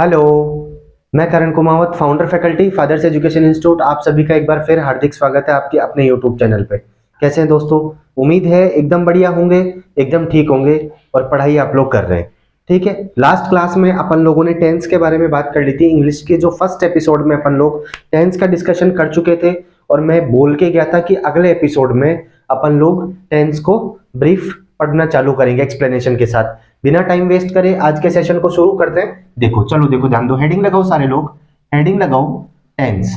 Hello. मैं Karan Kumawat, founder faculty fathers education institute. आप सभी का एक बार फिर हार्दिक स्वागत है आपके अपने यूट्यूब चैनल पे। कैसे हैं दोस्तों? उम्मीद है एकदम बढ़िया होंगे, एकदम ठीक होंगे और पढ़ाई आप लोग कर रहे हैं। ठीक है, लास्ट क्लास में अपन लोगों ने टेंस के बारे में बात कर ली थी। इंग्लिश के जो फर्स्ट एपिसोड में अपन लोग टेंस का डिस्कशन कर चुके थे और मैं बोल के गया था कि अगले एपिसोड में अपन लोग टेंस को ब्रीफ पढ़ना चालू करेंगे एक्सप्लेनेशन के साथ। बिना टाइम वेस्ट करे आज के सेशन को शुरू करते हैं। देखो, चलो देखो, ध्यान दो, हेडिंग लगाओ सारे लोग, हेडिंग लगाओ टेंस।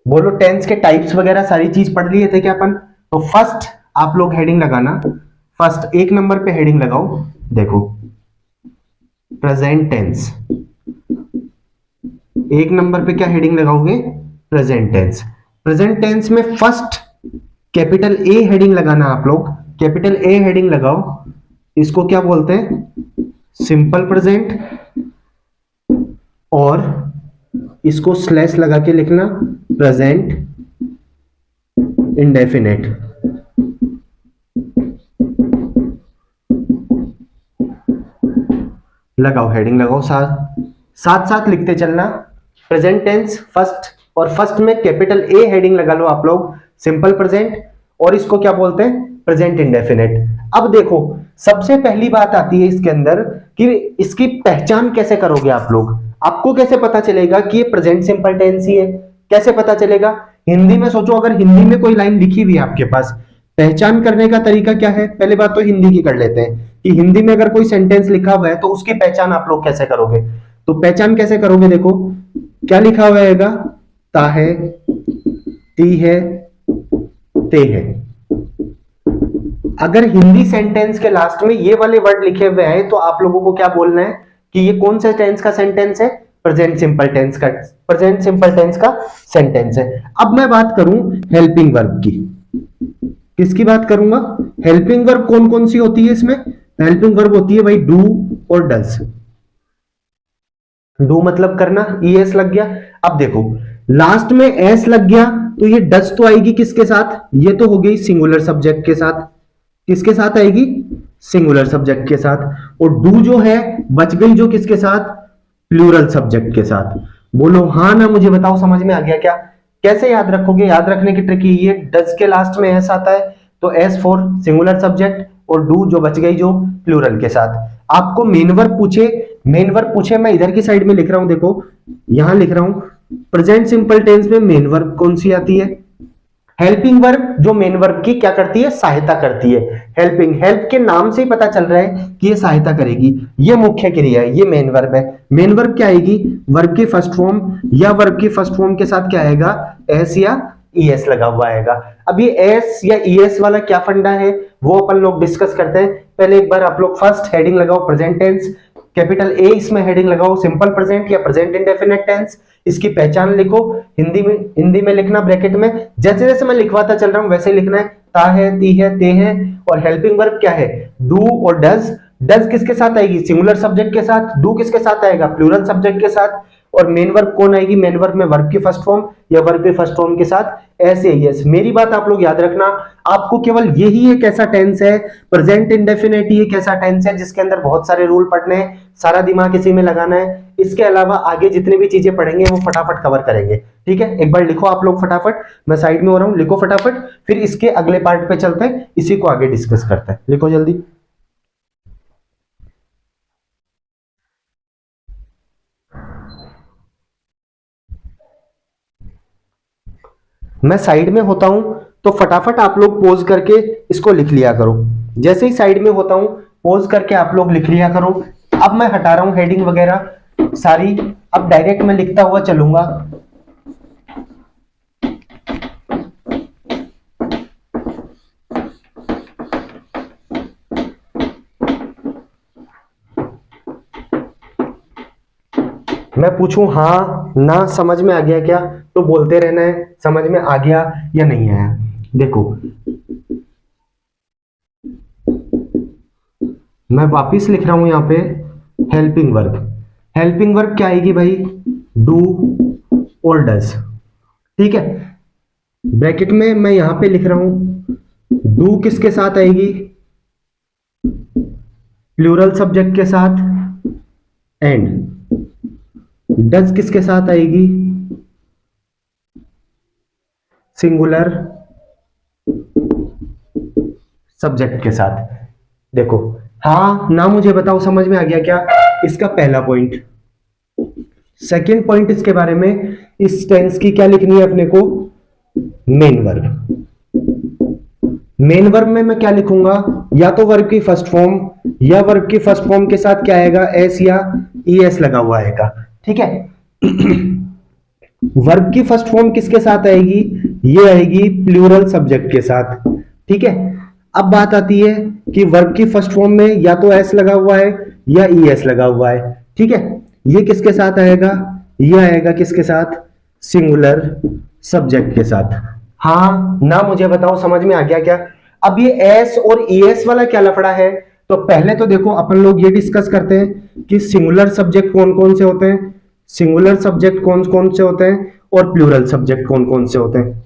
बोलो टेंस के टाइप्स वगैरह सारी चीज पढ़ लिए थे क्या अपन? तो फर्स्ट आप लोग हेडिंग लगाना। फर्स्ट एक नंबर पे हेडिंग लगाओ। देखो, प्रेजेंट टेंस। एक नंबर पे क्या हेडिंग लगाओगे? Present tense. प्रेजेंट टेंस में फर्स्ट कैपिटल ए हेडिंग लगाना आप लोग। कैपिटल ए हेडिंग लगाओ। इसको क्या बोलते हैं? Simple present. और इसको स्लैश लगा के लिखना प्रेजेंट इंडेफिनेट। लगाओ, हेडिंग लगाओ, साथ साथ साथ लिखते चलना। प्रेजेंट टेंस फर्स्ट, और फर्स्ट में कैपिटल ए हेडिंग लगा लो आप लोग, सिंपल प्रेजेंट। और इसको क्या बोलते हैं? Present indefinite. अब देखो, सबसे पहली बात आती है इसके अंदर कि इसकी पहचान कैसे करोगे आप लोग। आपको कैसे पता चलेगा कि ये प्रेजेंट सिंपल टेंस ही है? कैसे पता चलेगा? हिंदी में सोचो, अगर हिंदी में कोई लाइन लिखी हुई है आपके पास, पहचान करने का तरीका क्या है? पहले बात तो हिंदी की कर लेते हैं कि हिंदी में अगर कोई सेंटेंस लिखा हुआ है तो उसकी पहचान आप लोग कैसे करोगे। तो पहचान कैसे करोगे? देखो, क्या लिखा हुआ है? ता है, ती है, ते है। अगर हिंदी सेंटेंस के लास्ट में ये वाले वर्ड लिखे हुए हैं तो आप लोगों को क्या बोलना है कि ये कौन सा टेंस का सेंटेंस है? प्रेजेंट सिंपल टेंस का, प्रेजेंट सिंपल टेंस का सेंटेंस है। अब मैं बात करूं हेल्पिंग वर्ब की। किसकी बात करूंगा? हेल्पिंग वर्ब कौन कौन सी होती है इसमें? हेल्पिंग वर्ब होती है भाई डू और डज। डू मतलब करना, ईएस लग गया। अब देखो, लास्ट में एस लग गया तो ये डज तो आएगी किसके साथ? ये तो हो गई सिंगुलर सब्जेक्ट के साथ। किसके साथ आएगी? सिंगुलर सब्जेक्ट के साथ। और डू जो है बच गई जो किसके साथ? प्लूरल सब्जेक्ट के साथ। बोलो हाँ ना, मुझे बताओ समझ में आ गया क्या? कैसे याद रखोगे? याद रखने की ट्रिक ये, डज के लास्ट में एस आता है तो एस फॉर सिंगुलर सब्जेक्ट, और डू जो बच गई जो प्लूरल के साथ। आपको मेन वर्ब पूछे, मेन वर्ब पूछे, मैं इधर की साइड में लिख रहा हूं, देखो यहां लिख रहा हूं प्रेजेंट सिंपल टेंस में मेन वर्ब कौन सी आती है? हेल्पिंग वर्ब, जो मेन वर्ब की क्या करती है? सहायता करती है। हेल्पिंग, हेल्प के नाम से ही पता चल रहा है कि ये सहायता करेगी। ये मुख्य क्रिया है, ये मेन वर्ब है। मेन वर्ब क्या आएगी? वर्ब की फर्स्ट फॉर्म, या वर्ब की फर्स्ट फॉर्म के साथ क्या आएगा? एस या ईएस लगा हुआ आएगा। अब ये एस या ईएस वाला क्या फंडा है वो अपन लोग डिस्कस करते हैं। पहले एक बार आप लोग फर्स्ट हेडिंग लगाओ प्रेजेंट टेंस, कैपिटल ए इसमें हेडिंग लगाओ सिंपल प्रेजेंट या प्रेजेंट इंडेफिनिट टेंस। इसकी पहचान लिखो, हिंदी में लिखना ब्रैकेट में, जैसे जैसे मैं लिखवाता चल रहा हूं वैसे लिखना है। ता है, ती है, ते है। और हेल्पिंग वर्ब क्या है? डू और डज। डज किसके साथ आएगी? सिंगुलर सब्जेक्ट के साथ। डू किसके साथ आएगा? प्लूरल सब्जेक्ट के साथ। और मेन वर्ब कौन आएगी? मेन वर्ब में वर्ब की फर्स्ट फॉर्म या वर्ब की फर्स्ट फॉर्म के साथ एस या एस। मेरी बात आप लोग याद रखना, आपको केवल यही एक ऐसा टेंस है, प्रेजेंट इंडेफिनिट, ही एक ऐसा टेंस है जिसके अंदर बहुत सारे रूल पढ़ने हैं, सारा दिमाग इसी में लगाना है। इसके अलावा आगे जितनी भी चीजें पढ़ेंगे वो फटाफट कवर करेंगे। ठीक है, एक बार लिखो आप लोग फटाफट, मैं साइड में हो रहा हूं, लिखो फटाफट, फिर इसके अगले पार्ट पे चलते हैं, इसी को आगे डिस्कस करते हैं। लिखो जल्दी। मैं साइड में होता हूं तो फटाफट आप लोग पोज करके इसको लिख लिया करो। जैसे ही साइड में होता हूं पोज करके आप लोग लिख लिया करो। अब मैं हटा रहा हूं हेडिंग वगैरह सारी, अब डायरेक्ट मैं लिखता हुआ चलूंगा। मैं पूछूं हाँ ना, समझ में आ गया क्या, तो बोलते रहना है समझ में आ गया या नहीं आया। देखो, मैं वापिस लिख रहा हूं यहां पे हेल्पिंग वर्ब। हेल्पिंग वर्ब क्या आएगी भाई? डू और डज। ठीक है, ब्रैकेट में मैं यहां पे लिख रहा हूं डू किसके साथ आएगी? प्लूरल सब्जेक्ट के साथ। एंड डज किसके साथ आएगी? सिंगुलर सब्जेक्ट के साथ। देखो, हाँ ना मुझे बताओ, समझ में आ गया क्या इसका पहला पॉइंट? सेकंड पॉइंट इसके बारे में, इस टेंस की क्या लिखनी है अपने को? Main verb. मेन वर्ब में मैं क्या लिखूंगा? या तो वर्ब की फर्स्ट फॉर्म, या वर्ब की फर्स्ट फॉर्म के साथ क्या आएगा? एस या ई एस लगा हुआ आएगा। ठीक है। वर्ब की फर्स्ट फॉर्म किसके साथ आएगी? ये आएगी प्लूरल सब्जेक्ट के साथ। ठीक है। अब बात आती है कि वर्ब की फर्स्ट फॉर्म में या तो एस लगा हुआ है या ई एस लगा हुआ है। ठीक है। ये किसके साथ आएगा? ये आएगा किसके साथ? सिंगुलर सब्जेक्ट के साथ। हाँ ना मुझे बताओ, समझ में आ गया क्या? अब ये एस और ई एस वाला क्या लफड़ा है? तो पहले तो देखो, अपन लोग ये डिस्कस करते हैं कि सिंगुलर सब्जेक्ट कौन कौन से होते हैं, सिंगुलर सब्जेक्ट कौन कौन से होते हैं, और प्लूरल सब्जेक्ट कौन कौन से होते हैं।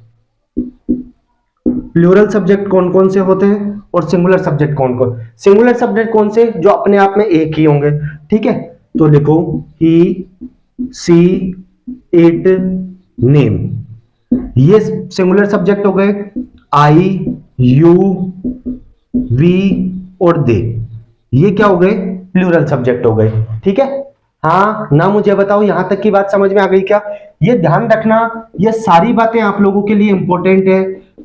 प्लूरल सब्जेक्ट कौन कौन से होते हैं और सिंगुलर सब्जेक्ट कौन कौन? सिंगुलर सब्जेक्ट कौन से? जो अपने आप में एक ही होंगे। ठीक है। तो लिखो ही, सी, इट, नेम। ये सिंगुलर सब्जेक्ट हो गए। आई, यू, वी और दे, ये क्या हो गए? प्लूरल सब्जेक्ट हो गए। ठीक है। हाँ ना मुझे बताओ, यहां तक की बात समझ में आ गई क्या? ये ध्यान रखना, ये सारी बातें आप लोगों के लिए इंपॉर्टेंट है,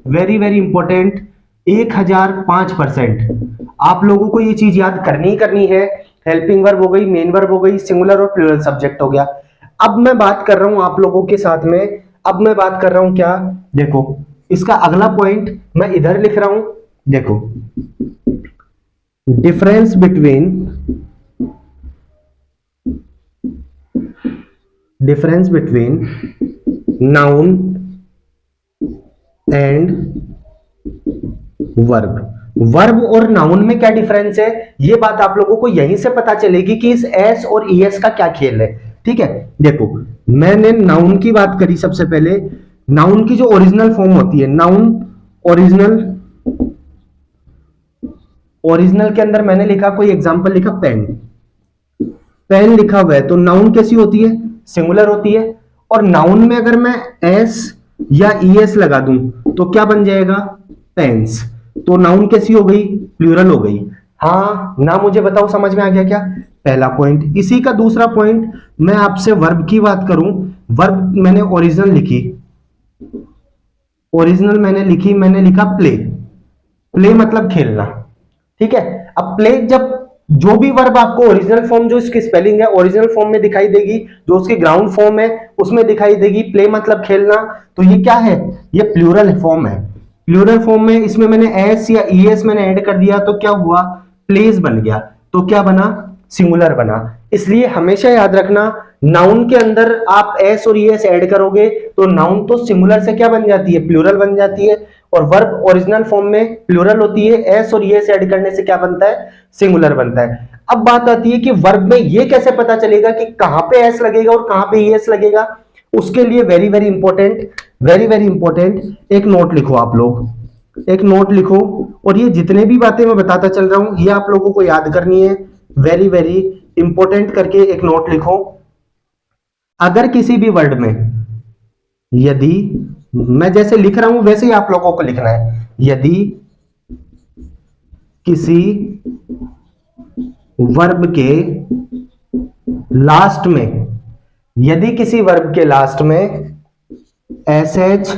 वेरी वेरी इंपॉर्टेंट। 1005% आप लोगों को ये चीज याद करनी ही करनी है। हेल्पिंग वर्ब हो गई, मेन वर्ब हो गई, सिंगुलर और प्लूरल सब्जेक्ट हो गया। अब मैं बात कर रहा हूं आप लोगों के साथ में, अब मैं बात कर रहा हूं क्या? देखो, इसका अगला पॉइंट मैं इधर लिख रहा हूं। देखो, difference between, difference between noun and verb. Verb और नाउन में क्या डिफरेंस है, ये बात आप लोगों को यहीं से पता चलेगी कि इस एस और ई एस का क्या खेल है। ठीक है। देखो, मैंने नाउन की बात करी सबसे पहले। नाउन की जो ओरिजिनल फॉर्म होती है, नाउन ओरिजिनल, ओरिजिनल के अंदर मैंने लिखा, कोई एग्जांपल लिखा पेन, पेन लिखा हुआ है, तो नाउन कैसी होती है? सिंगुलर होती है। और नाउन में अगर मैं एस या ई एस लगा दूं तो क्या बन जाएगा? पेन्स। तो नाउन कैसी हो गई? प्लूरल हो गई। हाँ ना मुझे बताओ, समझ में आ गया क्या? पहला पॉइंट। इसी का दूसरा पॉइंट, मैं आपसे वर्ब की बात करूं। वर्ब मैंने ओरिजिनल लिखी, ओरिजिनल मैंने लिखी, मैंने लिखा प्ले। प्ले मतलब खेलना। ठीक है। अब प्ले, जब जो भी वर्ब आपको ओरिजिनल फॉर्म, जो इसकी स्पेलिंग है ओरिजिनल फॉर्म में दिखाई देगी, जो उसकी ग्राउंड फॉर्म है उसमें दिखाई देगी, प्ले मतलब खेलना, तो ये क्या है? ये प्लूरल फॉर्म है। प्लूरल फॉर्म में इसमें मैंने एस या ई एस मैंने ऐड कर दिया, तो क्या हुआ? प्लेस बन गया। तो क्या बना? सिंगुलर बना। इसलिए हमेशा याद रखना, नाउन के अंदर आप एस और ई एस ऐड करोगे तो नाउन तो सिंगुलर से क्या बन जाती है? प्लूरल बन जाती है। और वर्ब ओरिजिनल फॉर्म में प्लूरल होती है, एस और एस ऐड करने से क्या बनता है? सिंगुलर बनता है। अब बात आती है कि वर्ब में ये कैसे पता चलेगा कि कहां पे एस लगेगा और कहां पे एस लगेगा? उसके लिए very very important, very very important, एक नोट लिखो आप लोग, एक नोट लिखो। और ये जितने भी बातें मैं बताता चल रहा हूं, ये आप लोगों को याद करनी है, वेरी वेरी इंपॉर्टेंट करके एक नोट लिखो। अगर किसी भी वर्ड में, यदि, मैं जैसे लिख रहा हूं वैसे ही आप लोगों को लिखना है, यदि किसी वर्ब के लास्ट में, यदि किसी वर्ब के लास्ट में S H,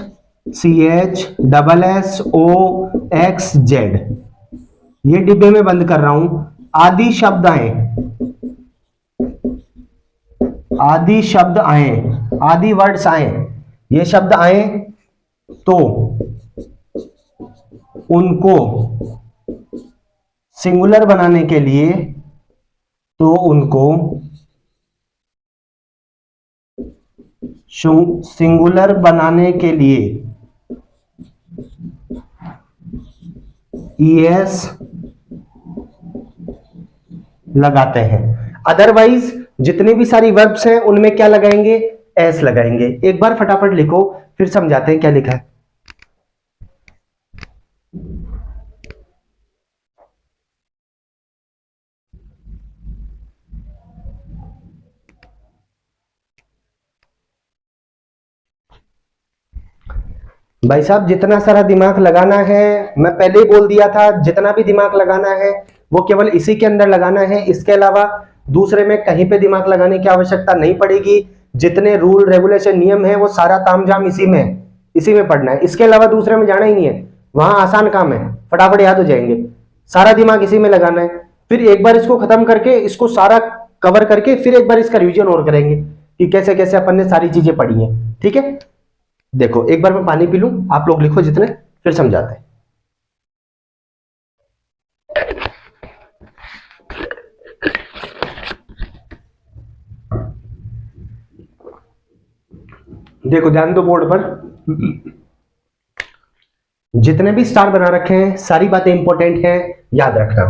C H, double S, O, X, Z, ये डिब्बे में बंद कर रहा हूं, आदि शब्द आए, आदि शब्द आए, आदि वर्ड्स आए, ये शब्द आए, तो उनको सिंगुलर बनाने के लिए, तो उनको सिंगुलर बनाने के लिए ईएस लगाते हैं। अदरवाइज जितनी भी सारी वर्ब्स हैं उनमें क्या लगाएंगे? एस लगाएंगे। एक बार फटाफट लिखो, फिर समझाते हैं क्या लिखा है। भाई साहब जितना सारा दिमाग लगाना है, मैं पहले ही बोल दिया था, जितना भी दिमाग लगाना है वो केवल इसी के अंदर लगाना है, इसके अलावा दूसरे में कहीं पे दिमाग लगाने की आवश्यकता नहीं पड़ेगी। जितने रूल रेगुलेशन नियम है वो सारा तामझाम इसी में है, इसी में पढ़ना है, इसके अलावा दूसरे में जाना ही नहीं है। वहां आसान काम है, फटाफट याद हो जाएंगे। सारा दिमाग इसी में लगाना है। फिर एक बार इसको खत्म करके, इसको सारा कवर करके, फिर एक बार इसका रिवीजन और करेंगे कि कैसे कैसे अपन ने सारी चीजें पढ़ी हैं। ठीक है, देखो एक बार मैं पानी पी लूं, आप लोग लिखो जितने, फिर समझाते हैं। देखो ध्यान दो बोर्ड पर, जितने भी स्टार बना रखे हैं सारी बातें इंपॉर्टेंट हैं, याद रखना।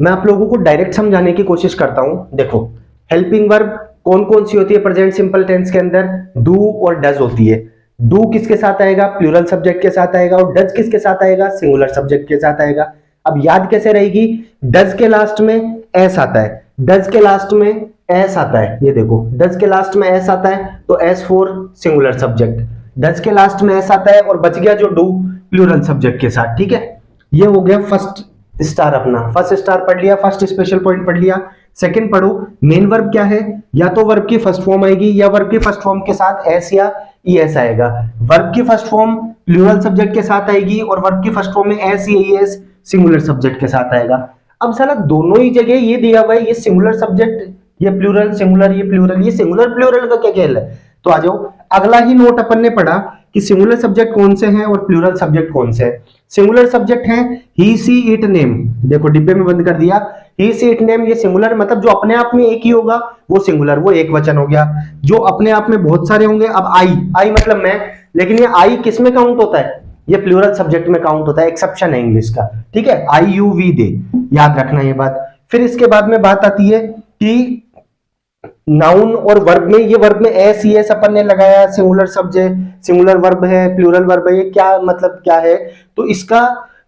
मैं आप लोगों को डायरेक्ट समझाने की कोशिश करता हूं। देखो हेल्पिंग वर्ब कौन कौन सी होती है प्रेजेंट सिंपल टेंस के अंदर? डू और डज होती है। डू किसके साथ आएगा? प्लूरल सब्जेक्ट के साथ आएगा। और डज किसके साथ आएगा? सिंगुलर सब्जेक्ट के साथ आएगा। अब याद कैसे रहेगी? डज के लास्ट में एस आता है, डज के लास्ट में एस आता है, ये देखो डज के लास्ट में एस आता है तो S for singular subject. Does के लास्ट में एस आता है और बच गया जो डू प्लूरल सब्जेक्ट के साथ। ठीक है, ये हो गया फर्स्ट स्टार, अपना फर्स्ट स्टार पढ़ लिया, फर्स्ट स्पेशल पॉइंट पढ़ लिया। सेकंड पढ़ो, मेन वर्ब क्या है? या तो वर्ब की फर्स्ट फॉर्म आएगी या वर्ब की फर्स्ट फॉर्म के साथ एस या ईएस आएगा। वर्ब की फर्स्ट फॉर्म प्लूरल सब्जेक्ट के साथ आएगी और वर्ब की फर्स्ट फॉर्म में एस या ईएस सिंगुलर सब्जेक्ट के साथ आएगा। अब साला दोनों ही जगह ये दिया हुआ है, ये सिंगुलर सब्जेक्ट, ये प्लूरल सिंगुलर, ये प्लूरल, ये सिंगुलर प्लूरल का क्या खेल है? तो आ जाओ, अगला ही नोट अपन ने पढ़ा कि सिंगुलर सब्जेक्ट कौन से हैं और प्लूरल सब्जेक्ट कौन से हैं। सिंगुलर सब्जेक्ट हैं ही सी इट नेम, देखो डिब्बे में बंद कर दिया। ही सी इट नेम ये सिंगुलर, मतलब जो अपने आप में एक ही होगा वो सिंगुलर, वो एक वचन हो गया। जो अपने आप में बहुत सारे होंगे, अब आई, आई मतलब मैं, लेकिन ये आई किस में काउंट होता है? ये प्लूरल सब्जेक्ट में काउंट होता है, एक्सेप्शन है इंग्लिश का। ठीक है, आई यू वी दे, याद रखना ये बात। फिर इसके बाद में बात आती है कि नाउन और वर्ब में, ये वर्ब में एस ई एस अपन ने लगाया, सिंगुलर सब्जेक्ट, सिंगुलर वर्ब है, प्लूरल वर्ब है, ये क्या मतलब क्या है? तो इसका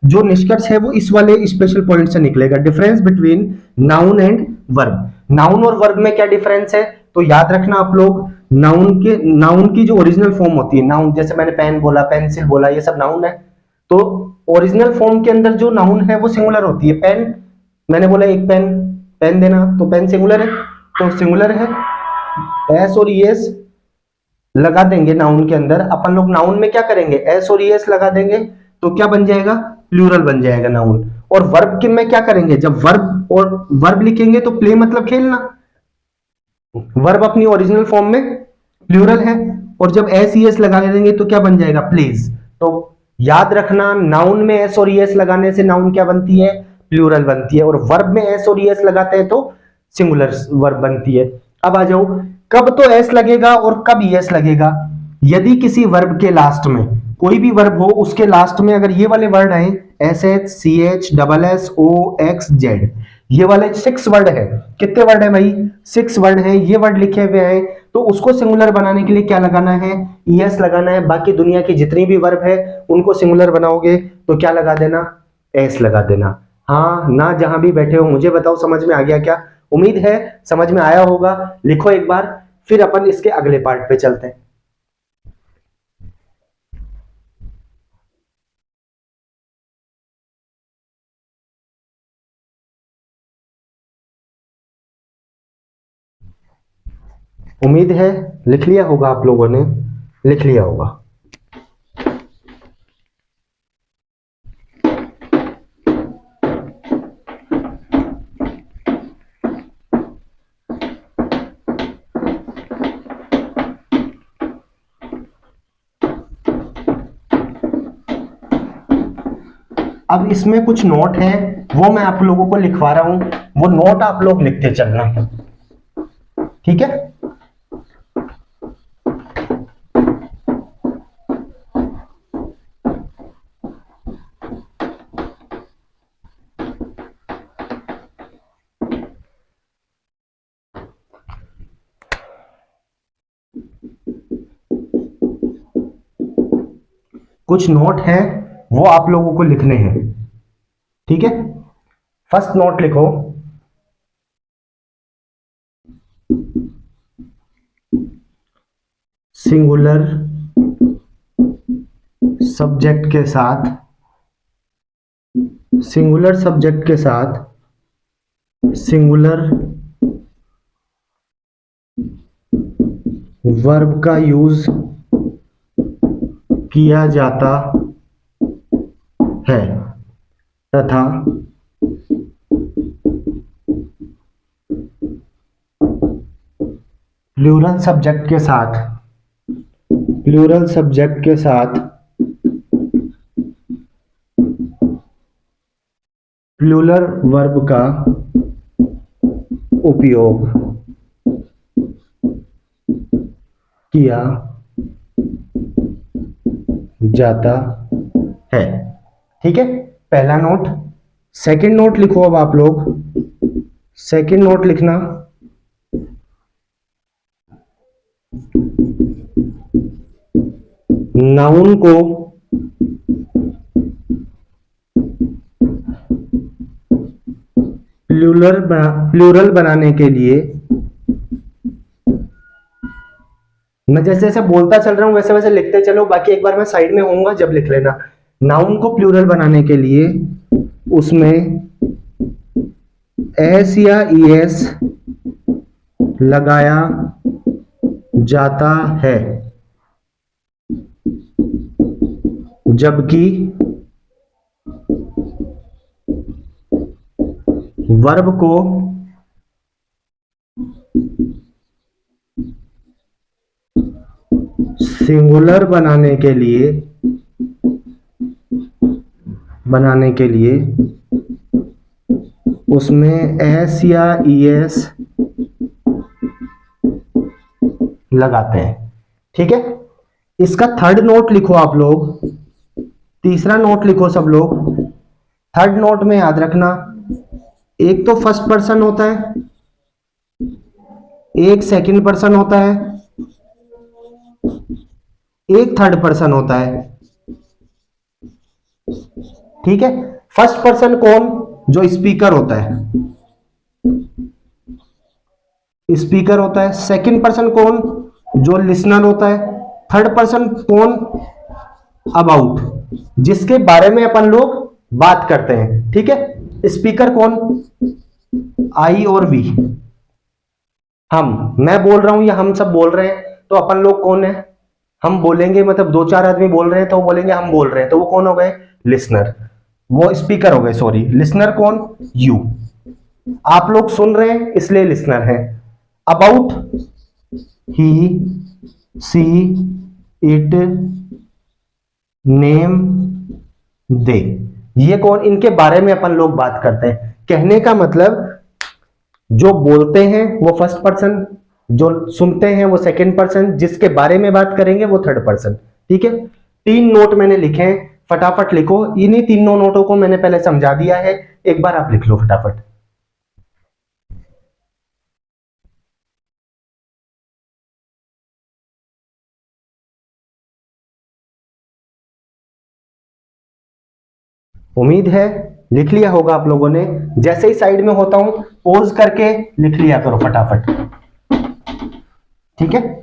जो निष्कर्ष है वो इस वाले स्पेशल पॉइंट से निकलेगा, difference between noun and verb. Noun और वर्ब में क्या डिफरेंस है? तो याद रखना आप लोग, नाउन की जो ओरिजिनल फॉर्म होती है, नाउन जैसे मैंने पेन बोला, पेंसिल बोला, ये सब नाउन है। तो ओरिजिनल फॉर्म के अंदर जो नाउन है वो सिंगुलर होती है। पेन, मैंने बोला एक पेन, पेन देना, तो पेन सिंगुलर है, तो सिंगुलर है। एस और ईएस लगा देंगे नाउन के अंदर, अपन लोग नाउन में क्या करेंगे? एस और ईएस लगा देंगे तो क्या बन जाएगा? प्लूरल बन जाएगा नाउन। और वर्ब के में क्या करेंगे? जब वर्ब और वर्ब लिखेंगे तो प्ले मतलब खेलना, वर्ब अपनी ओरिजिनल फॉर्म में प्लूरल है, और जब एस ई एस लगा देंगे तो क्या बन जाएगा? प्लेज। तो याद रखना, नाउन में एस और ईएस लगाने से नाउन क्या बनती है? प्लूरल बनती है, और वर्ब में एस और ईएस लगाते हैं तो सिंगुलर वर्ब बनती है। अब आ जाओ, कब तो एस लगेगा और कब ईएस लगेगा? यदि किसी वर्ब के लास्ट में, कोई भी वर्ब हो उसके लास्ट में अगर ये वाले वर्ड आए, S H C H double S O X Z, ये वाले 6 वर्ड है। कितने वर्ड है भाई? 6 वर्ड है, ये वर्ड लिखे हुए हैं, तो उसको सिंगुलर बनाने के लिए क्या लगाना है? ईएस लगाना है। बाकी दुनिया की जितनी भी वर्ब है उनको सिंगुलर बनाओगे तो क्या लगा देना? एस लगा देना। हाँ ना, जहां भी बैठे हो मुझे बताओ, समझ में आ गया क्या? उम्मीद है समझ में आया होगा। लिखो एक बार, फिर अपन इसके अगले पार्ट पे चलते हैं। उम्मीद है लिख लिया होगा, आप लोगों ने लिख लिया होगा। अब इसमें कुछ नोट है, वो मैं आप लोगों को लिखवा रहा हूं, वो नोट आप लोग लिखते चलना, ठीक है? कुछ नोट है वो आप लोगों को लिखने हैं, ठीक है? फर्स्ट नोट लिखो, सिंगुलर सब्जेक्ट के साथ, सिंगुलर सब्जेक्ट के साथ सिंगुलर वर्ब का यूज किया जाता है तथा प्लूरल सब्जेक्ट के साथ, प्लूरल सब्जेक्ट के साथ प्लूरल वर्ब का उपयोग किया जाता है। ठीक है, पहला नोट। सेकंड नोट लिखो अब आप लोग। सेकंड नोट लिखना, नाउन को प्लूरल बनाने के लिए, मैं जैसे जैसे बोलता चल रहा हूं वैसे वैसे लिखते चलो, बाकी एक बार मैं साइड में होऊंगा जब लिख लेना। नाउन को प्लूरल बनाने के लिए उसमें एस या ईएस लगाया जाता है, जबकि वर्ब को सिंगुलर बनाने के लिए उसमें एस या ईएस लगाते हैं। ठीक है, इसका थर्ड नोट लिखो आप लोग, तीसरा नोट लिखो सब लोग। थर्ड नोट में याद रखना, एक तो फर्स्ट पर्सन होता है, एक सेकंड पर्सन होता है, एक थर्ड पर्सन होता है। ठीक है, फर्स्ट पर्सन कौन? जो स्पीकर होता है, स्पीकर होता है। सेकंड पर्सन कौन? जो लिसनर होता है। थर्ड पर्सन कौन? अबाउट, जिसके बारे में अपन लोग बात करते हैं। ठीक है, स्पीकर कौन? आई और वी, हम, मैं बोल रहा हूं या हम सब बोल रहे हैं, तो अपन लोग कौन है? हम बोलेंगे, मतलब दो चार आदमी बोल रहे हैं तो वो बोलेंगे हम बोल रहे हैं, तो वो कौन हो गए? लिसनर। वो स्पीकर हो गए, सॉरी। लिसनर कौन? यू। आप लोग सुन रहे हैं इसलिए लिसनर है। About, he, she, it, name, they, ये कौन? इनके बारे में अपन लोग बात करते हैं। कहने का मतलब, जो बोलते हैं वो फर्स्ट पर्सन, जो सुनते हैं वो सेकंड पर्सन, जिसके बारे में बात करेंगे वो थर्ड पर्सन। ठीक है, तीन नोट मैंने लिखे हैं, फटाफट लिखो। इन्हीं तीनों नोटों को मैंने पहले समझा दिया है, एक बार आप लिख लो फटाफट। उम्मीद है लिख लिया होगा आप लोगों ने। जैसे ही साइड में होता हूं पॉज करके लिख लिया करो फटाफट। ठीक है,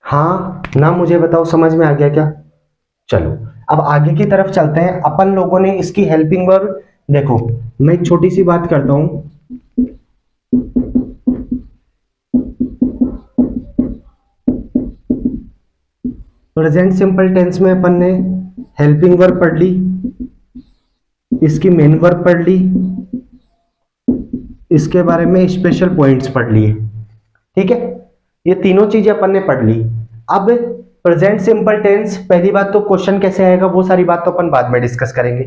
हाँ ना, मुझे बताओ समझ में आ गया क्या? चलो अब आगे की तरफ चलते हैं। अपन लोगों ने इसकी हेल्पिंग वर्ब, देखो मैं एक छोटी सी बात करता हूं। प्रेजेंट सिंपल टेंस में अपन ने हेल्पिंग वर्ब पढ़ ली, इसकी मेन वर्ब पढ़ ली, इसके बारे में स्पेशल पॉइंट्स पढ़ लिए। ठीक है, ये तीनों चीजें अपन ने पढ़ ली। अब प्रेजेंट सिंपल टेंस, पहली बात तो क्वेश्चन कैसे आएगा वो सारी बात तो अपन बाद में डिस्कस करेंगे।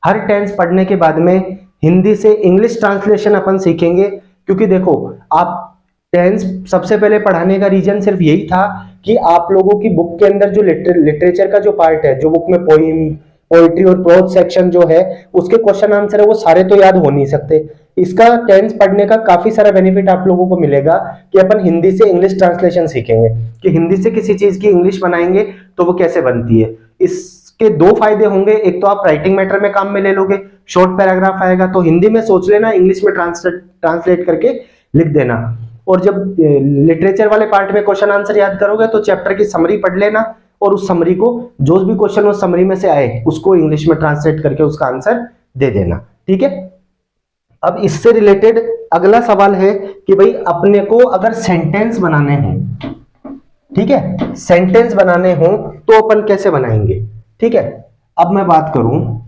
हर टेंस पढ़ने के बाद में हिंदी से इंग्लिश ट्रांसलेशन अपन सीखेंगे, क्योंकि देखो आप टेंस सबसे पहले पढ़ाने का रीजन सिर्फ यही था कि आप लोगों की बुक के अंदर जो लिटरेचर का जो पार्ट है, जो बुक में पोइम, पोइट्री और प्रोज सेक्शन जो है उसके क्वेश्चन आंसर है, वो सारे तो याद हो नहीं सकते। इसका टेंस पढ़ने का काफी सारा बेनिफिट आप लोगों को मिलेगा कि अपन हिंदी से इंग्लिश ट्रांसलेशन सीखेंगे, कि हिंदी से किसी चीज की इंग्लिश बनाएंगे तो वो कैसे बनती है। इसके दो फायदे होंगे, एक तो आप राइटिंग मैटर में काम में ले लोगे, शॉर्ट पैराग्राफ आएगा तो हिंदी में सोच लेना, इंग्लिश में ट्रांसलेट करके लिख देना। और जब लिटरेचर वाले पार्ट में क्वेश्चन आंसर याद करोगे तो चैप्टर की समरी पढ़ लेना, और उस समरी को जो भी क्वेश्चन उस समरी में से आए उसको इंग्लिश में ट्रांसलेट करके उसका आंसर दे देना। ठीक है, अब इससे रिलेटेड अगला सवाल है कि भाई अपने को अगर सेंटेंस बनाने हों, ठीक है, सेंटेंस बनाने हों तो अपन कैसे बनाएंगे। ठीक है, अब मैं बात करूं,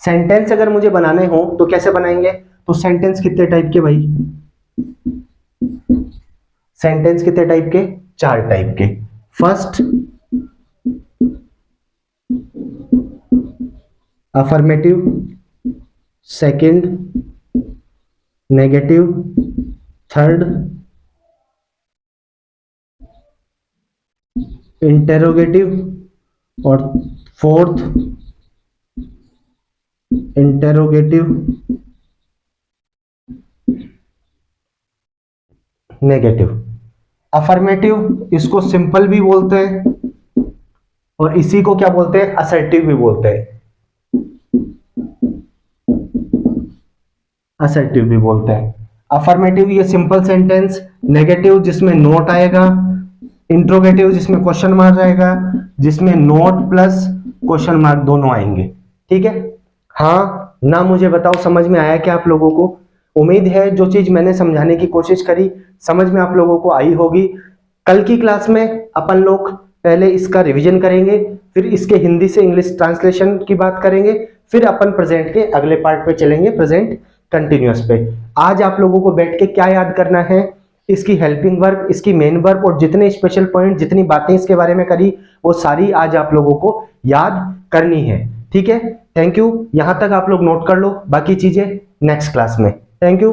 सेंटेंस अगर मुझे बनाने हो तो कैसे बनाएंगे। तो सेंटेंस कितने टाइप के भाई, सेंटेंस कितने टाइप के, 4 टाइप के। First affirmative, second negative, third interrogative, और फोर्थ इंटेरोगेटिव नेगेटिव। अफर्मेटिव इसको सिंपल भी बोलते हैं, और इसी को क्या बोलते हैं, असर्टिव भी बोलते हैं, असर्टिव भी बोलते हैं। अफर्मेटिव ये सिंपल सेंटेंस, नेगेटिव जिसमें नोट आएगा, इंट्रोगेटिव जिसमें क्वेश्चन मार्क आएगा, जिसमें नोट प्लस क्वेश्चन मार्क दोनों आएंगे। ठीक है, हाँ ना, मुझे बताओ समझ में आया क्या आप लोगों को। उम्मीद है जो चीज मैंने समझाने की कोशिश करी समझ में आप लोगों को आई होगी। कल की क्लास में अपन लोग पहले इसका रिवीजन करेंगे, फिर इसके हिंदी से इंग्लिश ट्रांसलेशन की बात करेंगे, फिर अपन प्रेजेंट के अगले पार्ट पे चलेंगे, प्रेजेंट कंटिन्यूअस पे। आज आप लोगों को बैठ के क्या याद करना है, इसकी हेल्पिंग वर्ब, इसकी मेन वर्ब, और जितने स्पेशल पॉइंट, जितनी बातें इसके बारे में करी वो सारी आज आप लोगों को याद करनी है। ठीक है, थैंक यू। यहां तक आप लोग नोट कर लो, बाकी चीजें नेक्स्ट क्लास में। Thank you.